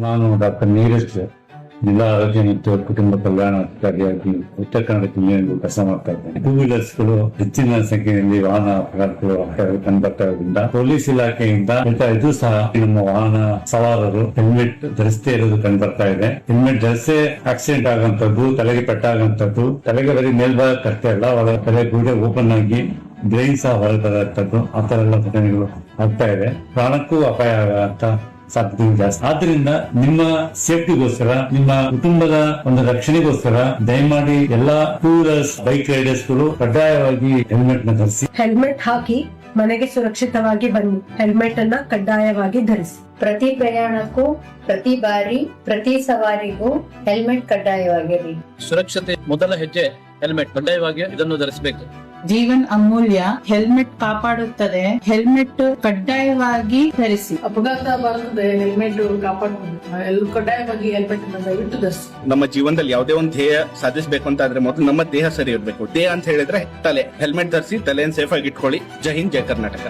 ನಾನು ಡಾಕ್ಟರ್ ನೀರಜ್, ಜಿಲ್ಲಾ ಆರೋಗ್ಯ ಮತ್ತು ಕುಟುಂಬ ಕಲ್ಯಾಣ ಅಧಿಕಾರಿಯಾಗಿ ಉತ್ತರ ಕನ್ನಡ ಜಿಲ್ಲೆಯಲ್ಲಿ ಕೆಲಸ ಮಾಡ್ತಾ ಇದ್ದೇನೆ. ಟೂ ವೀಲರ್ಸ್ಗಳು ಹೆಚ್ಚಿನ ಸಂಖ್ಯೆಯಲ್ಲಿ ವಾಹನ ಅಪಘಾತಗಳು ಕಂಡುಬರ್ತಾದ್ರಿಂದ ಪೊಲೀಸ್ ಇಲಾಖೆಯಿಂದ ಇದು ಸಹ ನಮ್ಮ ವಾಹನ ಸವಾರರು ಹೆಲ್ಮೆಟ್ ಧರಿಸದೇ ಇರೋದು ಕಂಡುಬರ್ತಾ ಇದೆ. ಹೆಲ್ಮೆಟ್ ಧರಿಸೇ ಆಕ್ಸಿಡೆಂಟ್ ಆಗುವಂತದ್ದು, ತಲೆಗೆ ಪೆಟ್ಟಾಗುವಂತದ್ದು, ತಲೆಗೆ ಬರೀ ಮೇಲ್ಭಾಗ ಕಷ್ಟೇ ಅಲ್ಲ, ಒಳಗೆ ತಲೆ ಗೂಡೆ ಓಪನ್ ಆಗಿ ಬ್ರೈನ್ ಸಹ ಹೊರಗೆ ಬರುವಂತದ್ದು, ಆ ತರ ಎಲ್ಲ ಘಟನೆಗಳು ಆಗ್ತಾ ಇದೆ. ಪ್ರಾಣಕ್ಕೂ ಅಪಾಯ ಆಗಂತ ಸಾಧ್ಯತೆ ಜಾಸ್ತಿ. ಆದ್ರಿಂದ ನಿಮ್ಮ ಸೇಫ್ಟಿಗೋಸ್ಕರ, ನಿಮ್ಮ ಕುಟುಂಬದ ಒಂದು ರಕ್ಷಣೆಗೋಸ್ಕರ ದಯಮಾಡಿ ಎಲ್ಲಾ ಟೂ ವೀಲರ್ಸ್, ಬೈಕ್ ರೈಡರ್ಸ್ ಗಳು ಕಡ್ಡಾಯವಾಗಿ ಹೆಲ್ಮೆಟ್ ನ ಧರಿಸಿ. ಹೆಲ್ಮೆಟ್ ಹಾಕಿ ಮನೆಗೆ ಸುರಕ್ಷಿತವಾಗಿ ಬನ್ನಿ. ಹೆಲ್ಮೆಟ್ ಅನ್ನ ಕಡ್ಡಾಯವಾಗಿ ಧರಿಸಿ. ಪ್ರತಿ ಪ್ರಯಾಣಕ್ಕೂ, ಪ್ರತಿ ಬಾರಿ, ಪ್ರತಿ ಸವಾರಿಗೂ ಹೆಲ್ಮೆಟ್ ಕಡ್ಡಾಯವಾಗಿರಲಿ. ಸುರಕ್ಷತೆ ಮೊದಲ ಹೆಜ್ಜೆ ಹೆಲ್ಮೆಟ್. ಕಡ್ಡಾಯವಾಗಿ ಇದನ್ನು ಧರಿಸಬೇಕು. ಜೀವನ್ ಅಮೂಲ್ಯ. ಹೆಲ್ಮೆಟ್ ಕಾಪಾಡುತ್ತದೆ. ಹೆಲ್ಮೆಟ್ ಕಡ್ಡಾಯವಾಗಿ ಧರಿಸಿ. ಅಪಘಾತ ಬರ್ತದೆ, ಹೆಲ್ಮೆಟ್ ಕಾಪಾಡ್ಕೊಂಡು ಎಲ್ಲರೂ ಕಡ್ಡಾಯವಾಗಿ ಹೆಲ್ಮೆಟ್ ದಯವಿಟ್ಟು ಧರಿಸಿ. ನಮ್ಮ ಜೀವನದಲ್ಲಿ ಯಾವುದೇ ಒಂದು ಧ್ಯೇಯ ಸಾಧಿಸಬೇಕು ಅಂತ ಆದ್ರೆ ಮೊದಲು ನಮ್ಮ ದೇಹ ಸರಿ ಇರಬೇಕು. ದೇಹ ಅಂತ ಹೇಳಿದ್ರೆ ತಲೆ. ಹೆಲ್ಮೆಟ್ ಧರಿಸಿ, ತಲೆಯನ್ನು ಸೇಫ್ ಆಗಿ ಇಟ್ಕೊಳ್ಳಿ. ಜೈ ಹಿಂದ್, ಜೈ ಕರ್ನಾಟಕ.